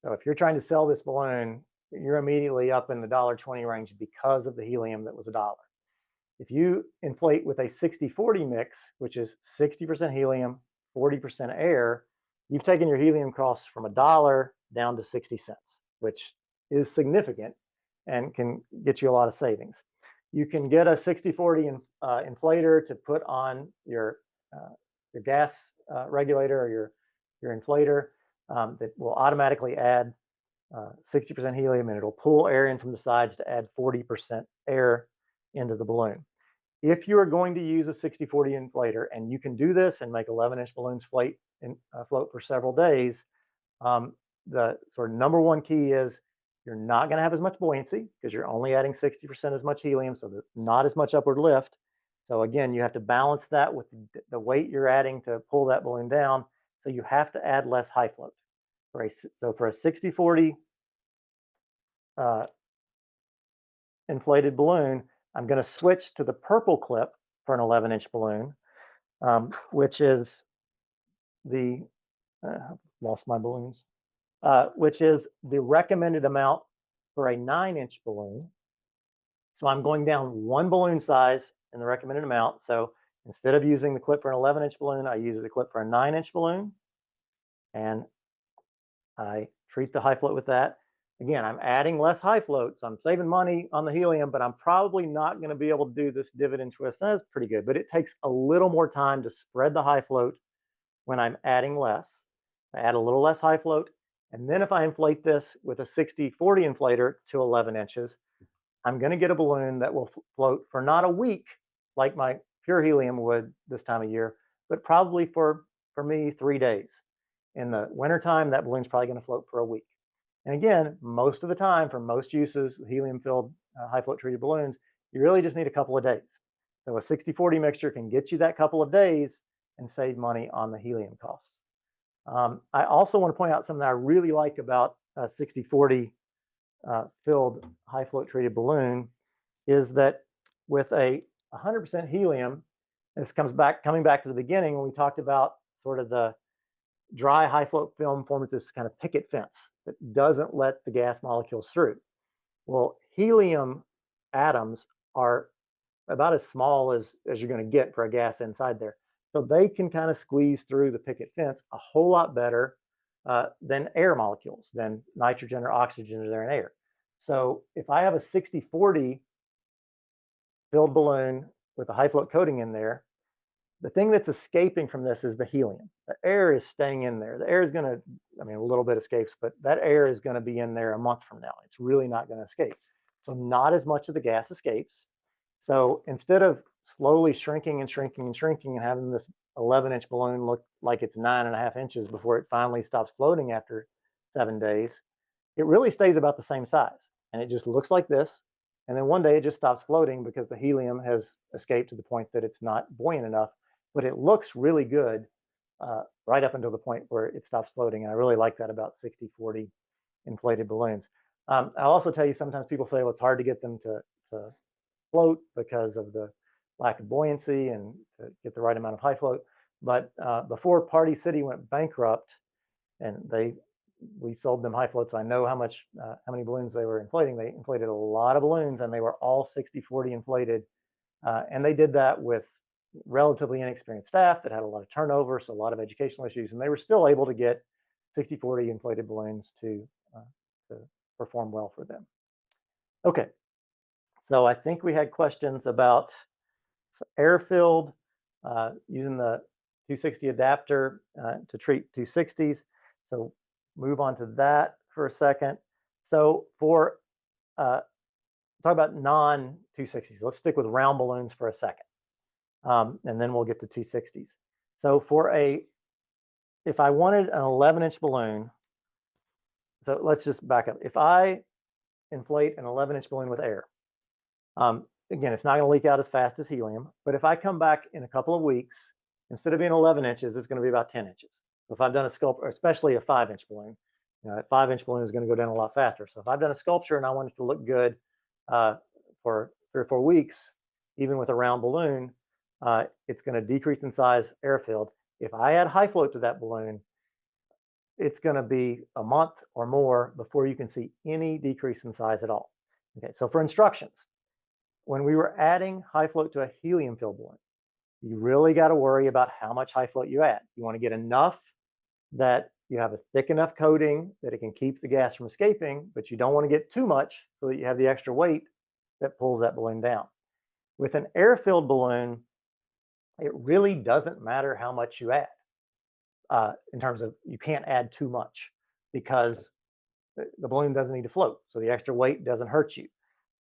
So if you're trying to sell this balloon, you're immediately up in the $1.20 range because of the helium that was $1. If you inflate with a 60-40 mix, which is 60% helium, 40% air, you've taken your helium costs from $1 down to 60 cents, which is significant and can get you a lot of savings. You can get a 60-40 inflator to put on your gas regulator or your inflator that will automatically add 60% helium, and it'll pull air in from the sides to add 40% air into the balloon. If you are going to use a 60-40 inflator, and you can do this and make 11-inch balloons float for several days, the sort of number one key is you're not going to have as much buoyancy because you're only adding 60% as much helium, so there's not as much upward lift. So again, you have to balance that with the weight you're adding to pull that balloon down. So you have to add less high float. So for a 60-40 inflated balloon, I'm going to switch to the purple clip for an 11-inch balloon, which is the lost my balloons, which is the recommended amount for a 9-inch balloon. So I'm going down one balloon size in the recommended amount. So instead of using the clip for an 11-inch balloon, I use the clip for a 9-inch balloon, and I treat the high float with that. Again, I'm adding less high float, so I'm saving money on the helium, but I'm probably not going to be able to do this dividend twist. That's pretty good, but it takes a little more time to spread the high float when I'm adding less. I add a little less high float, and then if I inflate this with a 60-40 inflator to 11 inches, I'm going to get a balloon that will float for not a week like my pure helium would this time of year, but probably for me 3 days. In the wintertime, that balloon's probably going to float for a week. And again, most of the time, for most uses, helium-filled high float treated balloons, you really just need a couple of days. So a 60-40 mixture can get you that couple of days and save money on the helium costs. I also want to point out something that I really like about a 60-40 filled high float treated balloon is that with a 100% helium, this coming back to the beginning when we talked about sort of the dry high float film forms this kind of picket fence that doesn't let the gas molecules through. Well, helium atoms are about as small as you're going to get for a gas inside there. So they can kind of squeeze through the picket fence a whole lot better than air molecules, than nitrogen or oxygen are there in air. So if I have a 60-40 filled balloon with a high float coating in there, the thing that's escaping from this is the helium. The air is staying in there. The air is going to, I mean, a little bit escapes, but that air is going to be in there a month from now. It's really not going to escape. So not as much of the gas escapes. So instead of slowly shrinking and shrinking and shrinking and having this 11-inch balloon look like it's 9.5 inches before it finally stops floating after 7 days, it really stays about the same size. And it just looks like this. And then one day it just stops floating because the helium has escaped to the point that it's not buoyant enough. But it looks really good right up until the point where it stops floating. And I really like that about 60-40 inflated balloons. I'll also tell you, sometimes people say, well, it's hard to get them to float because of the lack of buoyancy and to get the right amount of high float. But before Party City went bankrupt, and we sold them high floats, I know how many balloons they were inflating. They inflated a lot of balloons, and they were all 60-40 inflated. And they did that with relatively inexperienced staff that had a lot of turnover, so a lot of educational issues, and they were still able to get 60-40 inflated balloons to perform well for them. Okay, so I think we had questions about air-filled using the 260 adapter to treat 260s. So move on to that for a second. So for talk about non-260s, let's stick with round balloons for a second. And then we'll get to 260s. So if I wanted an 11-inch balloon, so let's just back up. If I inflate an 11-inch balloon with air, again, it's not going to leak out as fast as helium, but if I come back in a couple of weeks, instead of being 11 inches, it's going to be about 10 inches. So if I've done a sculpture, especially a 5-inch balloon, that 5-inch balloon is going to go down a lot faster. So if I've done a sculpture and I want it to look good for 3 or 4 weeks, even with a round balloon, it's going to decrease in size air-filled. If I add high float to that balloon, it's going to be a month or more before you can see any decrease in size at all. Okay, so for instructions, when we were adding high float to a helium-filled balloon, you really got to worry about how much high float you add. You want to get enough that you have a thick enough coating that it can keep the gas from escaping, but you don't want to get too much so that you have the extra weight that pulls that balloon down. With an air-filled balloon, It really doesn't matter how much you add in terms of you can't add too much because the balloon doesn't need to float. So the extra weight doesn't hurt you.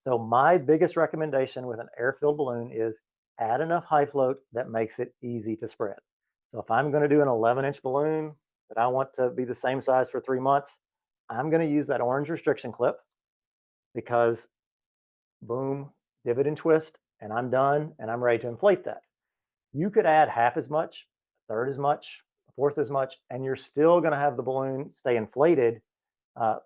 So my biggest recommendation with an air-filled balloon is add enough high float that makes it easy to spread. So if I'm going to do an 11-inch balloon that I want to be the same size for 3 months, I'm going to use that orange restriction clip because boom, divot and twist, and I'm done and I'm ready to inflate that. You could add half as much, a third as much, a fourth as much, and you're still going to have the balloon stay inflated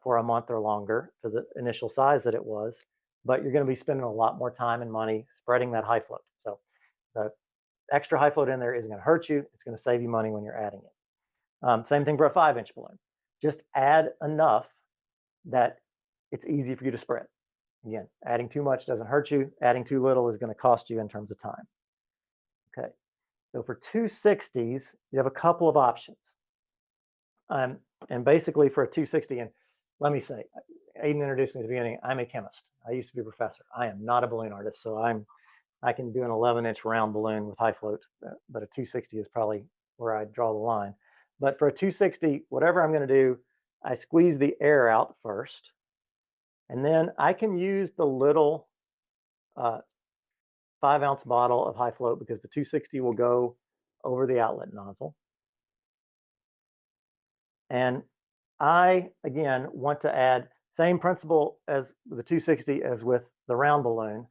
for a month or longer to the initial size that it was, but you're going to be spending a lot more time and money spreading that high float. So the extra high float in there isn't going to hurt you. It's going to save you money when you're adding it. Same thing for a 5-inch balloon. Just add enough that it's easy for you to spread. Again, adding too much doesn't hurt you. Adding too little is going to cost you in terms of time. Okay, so for 260s, you have a couple of options. And basically for a 260, and let me say, Aiden introduced me at the beginning, I'm a chemist. I used to be a professor. I am not a balloon artist, so I can do an 11-inch round balloon with high float, but a 260 is probably where I draw the line. But for a 260, whatever I'm going to do, I squeeze the air out first, and then I can use the little 5-ounce bottle of high float because the 260 will go over the outlet nozzle. And I, again, want to add same principle as the 260 as with the round balloon.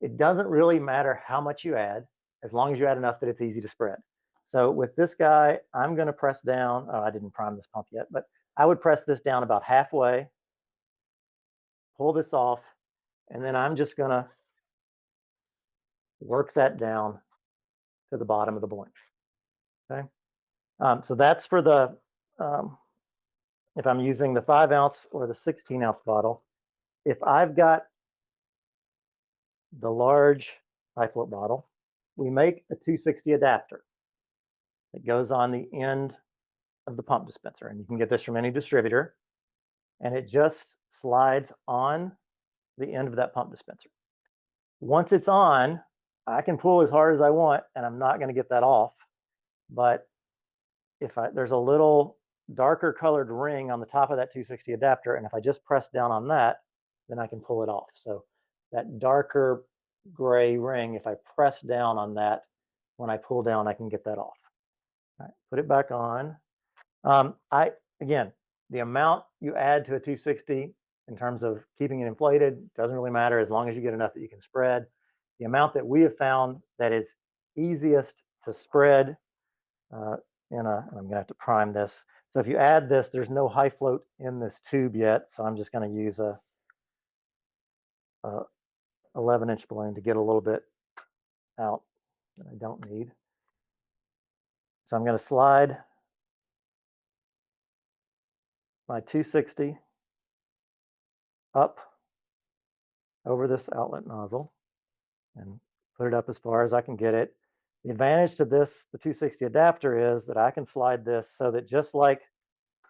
It doesn't really matter how much you add as long as you add enough that it's easy to spread. So with this guy, I'm going to press down. Oh, I didn't prime this pump yet, but I would press this down about halfway, pull this off, and then I'm just going to work that down to the bottom of the balloon. Okay. So that's for the, if I'm using the 5-ounce or the 16-ounce bottle. If I've got the large high float bottle, we make a 260 adapter that goes on the end of the pump dispenser. And you can get this from any distributor. And it just slides on the end of that pump dispenser. Once it's on, I can pull as hard as I want, and I'm not going to get that off. But if there's a little darker colored ring on the top of that 260 adapter, and if I just press down on that, then I can pull it off. So that darker gray ring, if I press down on that, when I pull down, I can get that off. All right, put it back on. Again, the amount you add to a 260 in terms of keeping it inflated doesn't really matter as long as you get enough that you can spread. The amount that we have found that is easiest to spread and I'm gonna have to prime this. So if you add this, there's no high float in this tube yet. So I'm just gonna use a 11-inch balloon to get a little bit out that I don't need. So I'm gonna slide my 260 up over this outlet nozzle and put it up as far as I can get it. The advantage to this, the 260 adapter, is that I can slide this so that just like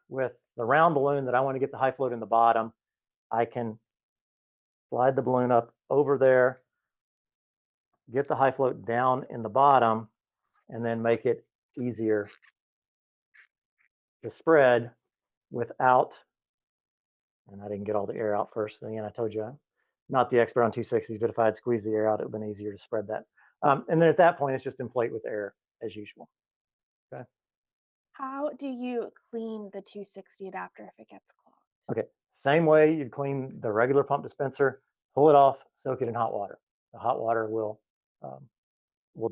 with the round balloon that I want to get the high float in the bottom, I can slide the balloon up over there, get the high float down in the bottom, and then make it easier to spread without, and I didn't get all the air out first. Again, I told you I'm not the expert on 260s, but if I had squeezed the air out, it would have been easier to spread that. And then at that point, it's just inflate with air as usual. Okay. How do you clean the 260 adapter if it gets clogged? Okay. Same way you clean the regular pump dispenser, pull it off, soak it in hot water. The hot water will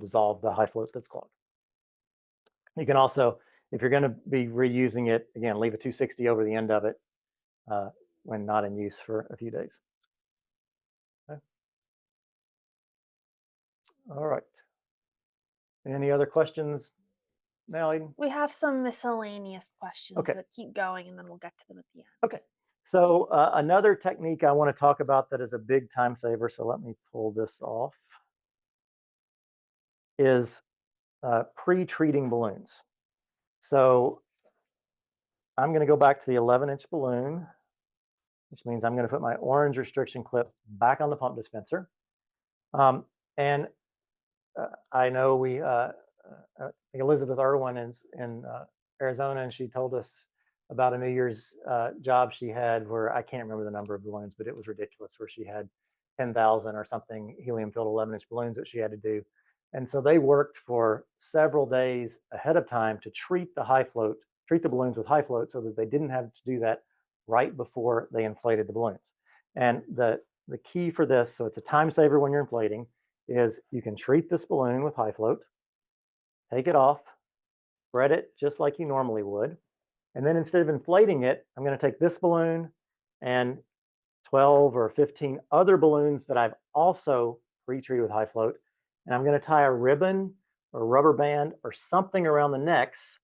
dissolve the high float that's clogged. You can also, if you're going to be reusing it, again, leave a 260 over the end of it when not in use for a few days. Okay. All right. Any other questions now, Aiden? We have some miscellaneous questions, Okay. but keep going and then we'll get to them at the end. Okay. So another technique I want to talk about that is a big time saver, so let me pull this off, is pre-treating balloons. So I'm going to go back to the 11-inch balloon, which means I'm going to put my orange restriction clip back on the pump dispenser. And I know I think Elizabeth Irwin in Arizona, and she told us about a New Year's job she had where I can't remember the number of balloons, but it was ridiculous, where she had 10,000 or something helium-filled 11-inch balloons that she had to do. And so they worked for several days ahead of time to treat the balloons with high float so that they didn't have to do that right before they inflated the balloons. And the key for this, so it's a time saver when you're inflating, is you can treat this balloon with high float, take it off, spread it just like you normally would. And then instead of inflating it, I'm going to take this balloon and 12 or 15 other balloons that I've also pre-treated with high float. And I'm going to tie a ribbon or rubber band or something around the necks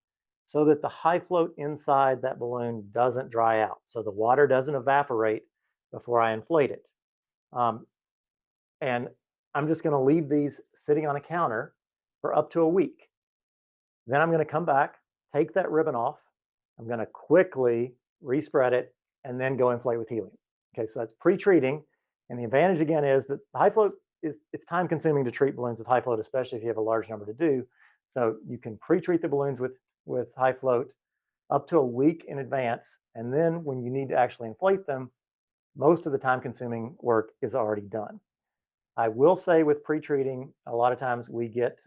so that the high float inside that balloon doesn't dry out. So the water doesn't evaporate before I inflate it. Um, and I'm just going to leave these sitting on a counter for up to a week. Then I'm going to come back, take that ribbon off. I'm going to quickly respread it and then go inflate with helium. Okay, so that's pre-treating. And the advantage again is that high float it's time consuming to treat balloons with high float, especially if you have a large number to do. So you can pre-treat the balloons with high float up to a week in advance. And then when you need to actually inflate them, most of the time consuming work is already done. I will say with pre-treating, a lot of times we get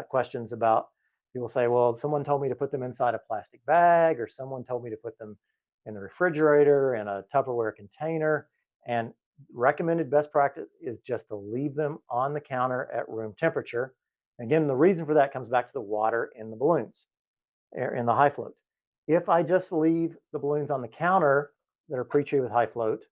questions about people say, well, someone told me to put them inside a plastic bag, or someone told me to put them in the refrigerator in a Tupperware container. And recommended best practice is just to leave them on the counter at room temperature. Again, the reason for that comes back to the water in the balloons, in the high float. If I just leave the balloons on the counter that are pre-treated with high float,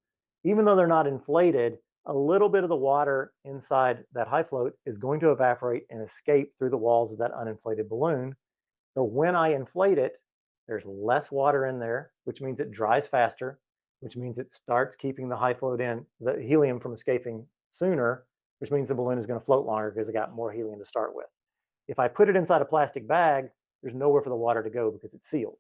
even though they're not inflated, a little bit of the water inside that high float is going to evaporate and escape through the walls of that uninflated balloon. So when I inflate it, there's less water in there, which means it dries faster, which means it starts keeping the high float in, the helium from escaping sooner, which means the balloon is going to float longer because it got more helium to start with. If I put it inside a plastic bag, there's nowhere for the water to go because it's sealed.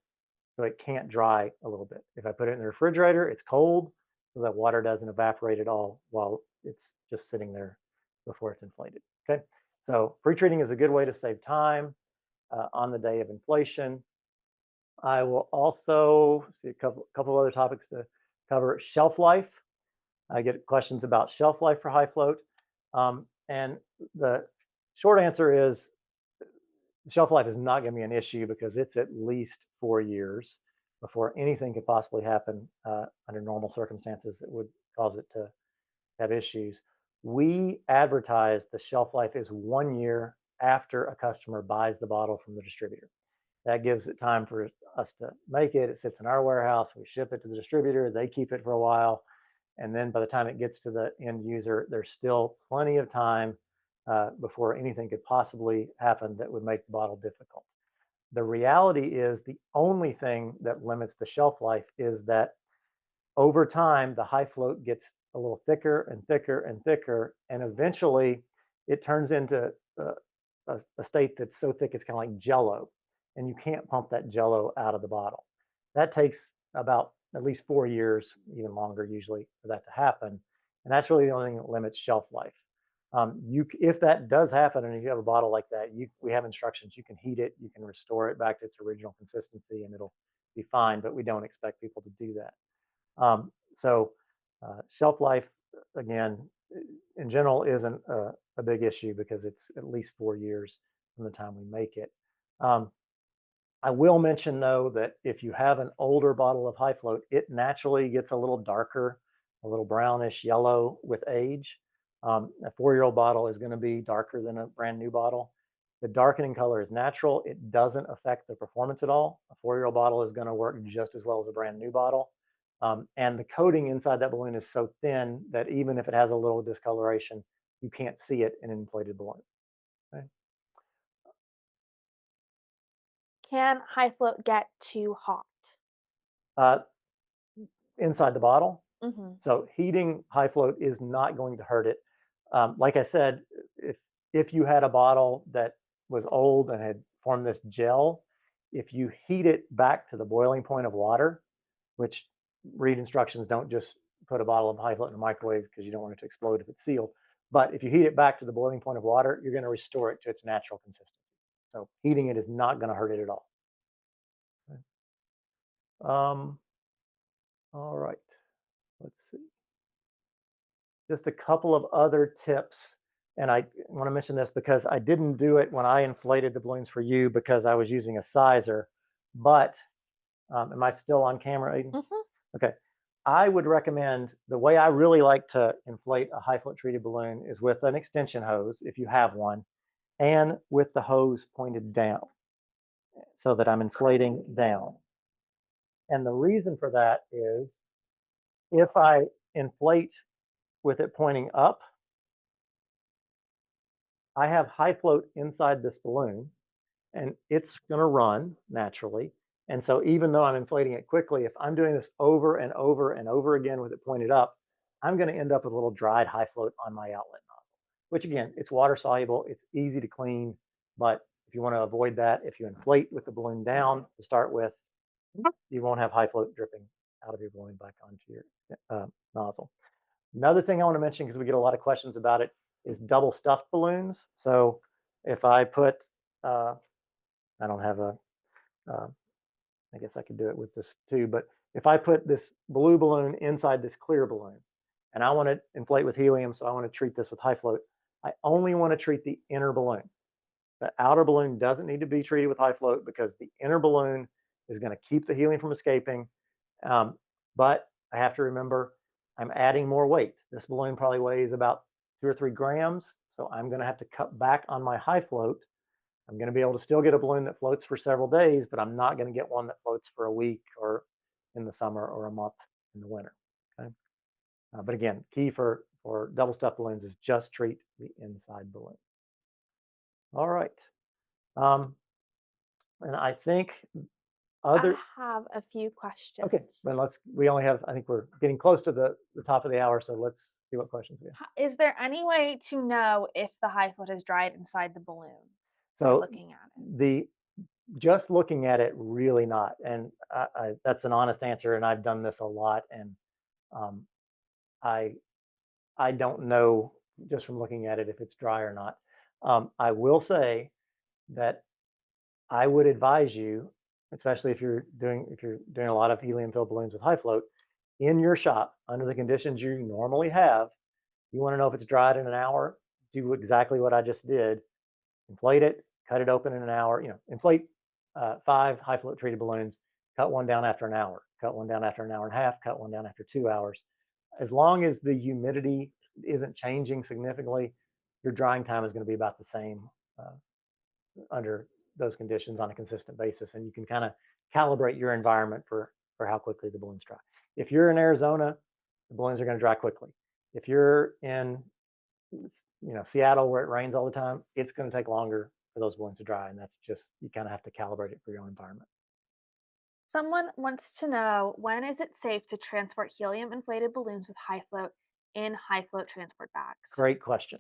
So it can't dry a little bit. If I put it in the refrigerator, it's cold, so that water doesn't evaporate at all while it's just sitting there before it's inflated. Okay, so pre-treating is a good way to save time on the day of inflation. I will also see a couple of other topics to cover. Shelf life. I get questions about shelf life for high float. And the short answer is shelf life is not going to be an issue because it's at least 4 years before anything could possibly happen under normal circumstances that would cause it to have issues. We advertise the shelf life is 1 year after a customer buys the bottle from the distributor. That gives it time for us to make it. It sits in our warehouse. We ship it to the distributor. They keep it for a while. And then by the time it gets to the end user, there's still plenty of time before anything could possibly happen that would make the bottle difficult. The reality is the only thing that limits the shelf life is that over time, the high float gets a little thicker and thicker and thicker. And eventually it turns into a state that's so thick it's kind of like jello. And you can't pump that jello out of the bottle. That takes about at least 4 years, even longer usually, for that to happen. And that's really the only thing that limits shelf life. If that does happen, and if you have a bottle like that, we have instructions. You can heat it, you can restore it back to its original consistency, and it'll be fine. But we don't expect people to do that. So shelf life, again, in general, isn't a big issue because it's at least 4 years from the time we make it. Um, I will mention though that if you have an older bottle of high float, it naturally gets a little darker, a little brownish yellow with age. A 4-year-old bottle is going to be darker than a brand new bottle. The darkening color is natural. It doesn't affect the performance at all. A 4-year-old bottle is going to work just as well as a brand new bottle. And the coating inside that balloon is so thin that even if it has a little discoloration, you can't see it in an inflated balloon. Okay? Can high float get too hot? Uh, Inside the bottle, Hmm. so heating high float is not going to hurt it. Like I said, if you had a bottle that was old and had formed this gel, if you heat it back to the boiling point of water, which read instructions, don't just put a bottle of high float in a microwave because you don't want it to explode if it's sealed. But if you heat it back to the boiling point of water, you're going to restore it to its natural consistency. So heating it is not going to hurt it at all. Okay. Um, all right, let's see. Just a couple of other tips. And I want to mention this because I didn't do it when I inflated the balloons for you because I was using a sizer. But am I still on camera, Aiden? Mhm. Okay. I would recommend the way I really like to inflate a high float treated balloon is with an extension hose, if you have one, and with the hose pointed down so that I'm inflating down. And the reason for that is if I inflate with it pointing up, I have high float inside this balloon and it's going to run naturally. And so even though I'm inflating it quickly, if I'm doing this over and over and over again with it pointed up, I'm going to end up with a little dried high float on my outlet nozzle, which again, it's water soluble, it's easy to clean. But if you want to avoid that, if you inflate with the balloon down to start with, you won't have high float dripping out of your balloon back onto your nozzle. Another thing I want to mention, because we get a lot of questions about it, is double stuffed balloons. So if I put, I don't have a, uh, I guess I could do it with this too, but if I put this blue balloon inside this clear balloon and I want to inflate with helium, so I want to treat this with high float, I only want to treat the inner balloon. The outer balloon doesn't need to be treated with high float because the inner balloon is going to keep the helium from escaping. But I have to remember I'm adding more weight. This balloon probably weighs about 2 or 3 grams. So I'm going to have to cut back on my high float. I'm going to be able to still get a balloon that floats for several days, but I'm not going to get one that floats for a week or in the summer or a month in the winter. Okay. But again, key for double stuffed balloons is just treat the inside balloon. All right. Um, and I think I other have a few okay, questions. then we only have, I think we're getting close to the top of the hour, so let's see what questions we have. Is there any way to know if the high float has dried inside the balloon by So looking at it? the just looking at it, really not. And that's an honest answer, and I've done this a lot, and um, I I don't know just from looking at it if it's dry or not. I will say that I would advise you, especially if you're doing a lot of helium filled balloons with high float in your shop under the conditions you normally have. You want to know if it's dried in an hour? Do exactly what I just did. Inflate it, cut it open in an hour. Inflate 5 high float treated balloons, cut one down after an hour, cut one down after an hour and a half, cut one down after 2 hours. As long as the humidity isn't changing significantly, your drying time is going to be about the same uh, under those conditions on a consistent basis. And you can kind of calibrate your environment for how quickly the balloons dry. If you're in Arizona, the balloons are going to dry quickly. If you're in Seattle where it rains all the time, it's going to take longer for those balloons to dry, and that's just you kind of have to calibrate it for your own environment. Someone wants to know, when is it safe to transport helium inflated balloons with high float in high float transport bags? Great question.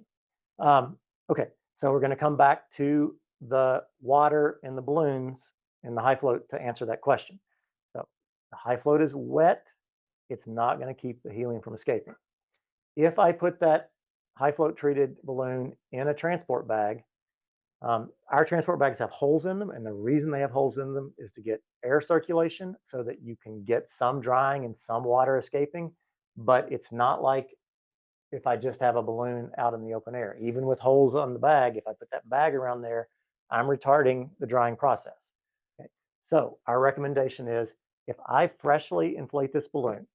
Um, okay, so we're going to come back to the water and the balloons and the high float to answer that question. So the high float is wet; it's not going to keep the helium from escaping. If I put that high float treated balloon in a transport bag, our transport bags have holes in them, and the reason they have holes in them is to get air circulation so that you can get some drying and some water escaping. But it's not like if I just have a balloon out in the open air. Even with holes on the bag, if I put that bag around there, I'm retarding the drying process. Okay. So our recommendation is if I freshly inflate this balloon,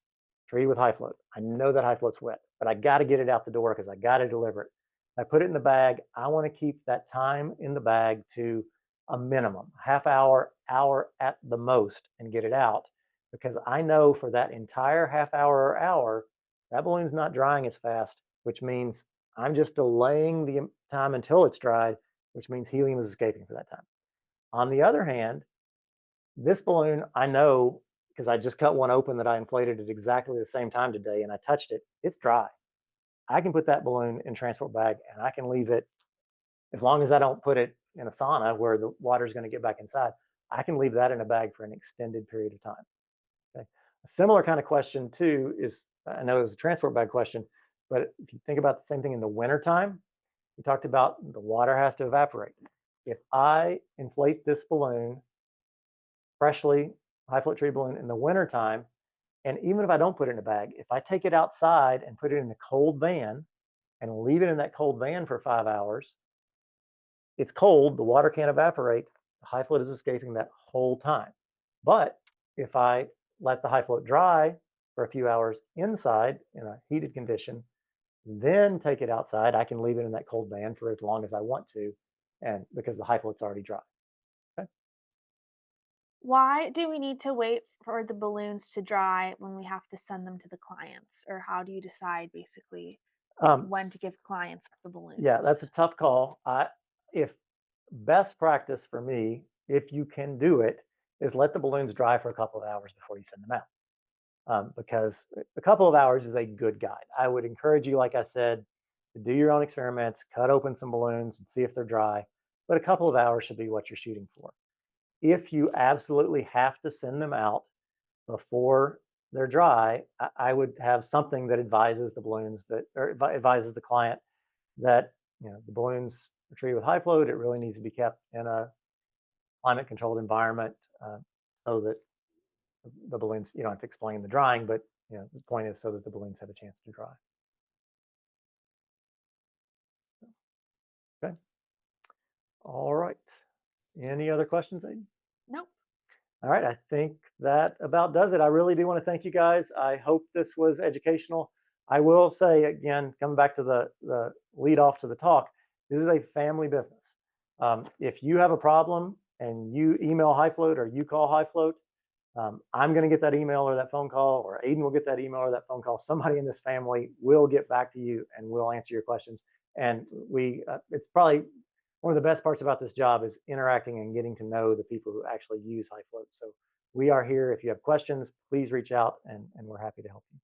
treated with high float, I know that high float's wet, but I got to get it out the door because I got to deliver it. I put it in the bag. I want to keep that time in the bag to a minimum, half hour, hour at the most, and get it out because I know for that entire half hour or hour, that balloon's not drying as fast, which means I'm just delaying the time until it's dried, which means helium is escaping for that time. On the other hand, this balloon, I know because I just cut one open that I inflated at exactly the same time today and I touched it, it's dry. I can put that balloon in transport bag and I can leave it as long as I don't put it in a sauna where the water is going to get back inside. I can leave that in a bag for an extended period of time. Okay. A similar kind of question too is I know it was a transport bag question, But if you think about the same thing in the wintertime, we talked about the water has to evaporate. If I inflate this balloon, freshly high float treated balloon in the wintertime, and even if I don't put it in a bag, if I take it outside and put it in a cold van and leave it in that cold van for 5 hours, it's cold, the water can't evaporate, the high float is escaping that whole time. But if I let the high float dry for a few hours inside in a heated condition, then take it outside, I can leave it in that cold van for as long as I want to, and because the high float's already dry. Okay. Why do we need to wait for the balloons to dry when we have to send them to the clients? Or how do you decide basically Um, when to give clients the yeah, that's balloons? a tough call. If best practice for me, if you can do it, is let the balloons dry for a couple of hours before you send them out. Because a couple of hours is a good guide. I would encourage you, like I said, to do your own experiments, cut open some balloons and see if they're dry. But a couple of hours should be what you're shooting for. If you absolutely have to send them out before they're dry, I would have something that advises the balloons that, or advises the client that the balloons are treated with high float. It really needs to be kept in a climate controlled environment so that the balloons, you don't have to explain the drying, but the point is so that the balloons have a chance to dry. Okay. All right. Any other questions, Aiden? Nope. All right. I think that about does it. I really do want to thank you guys. I hope this was educational. I will say again, coming back to the lead off to the talk, this is a family business. If you have a problem and you email High Float or you call High Float, I'm going to get that email or that phone call, or Aiden will get that email or that phone call. Somebody in this family will get back to you and will answer your questions. And it's probably one of the best parts about this job is interacting and getting to know the people who actually use high float. So we are here. If you have questions, please reach out and we're happy to help you.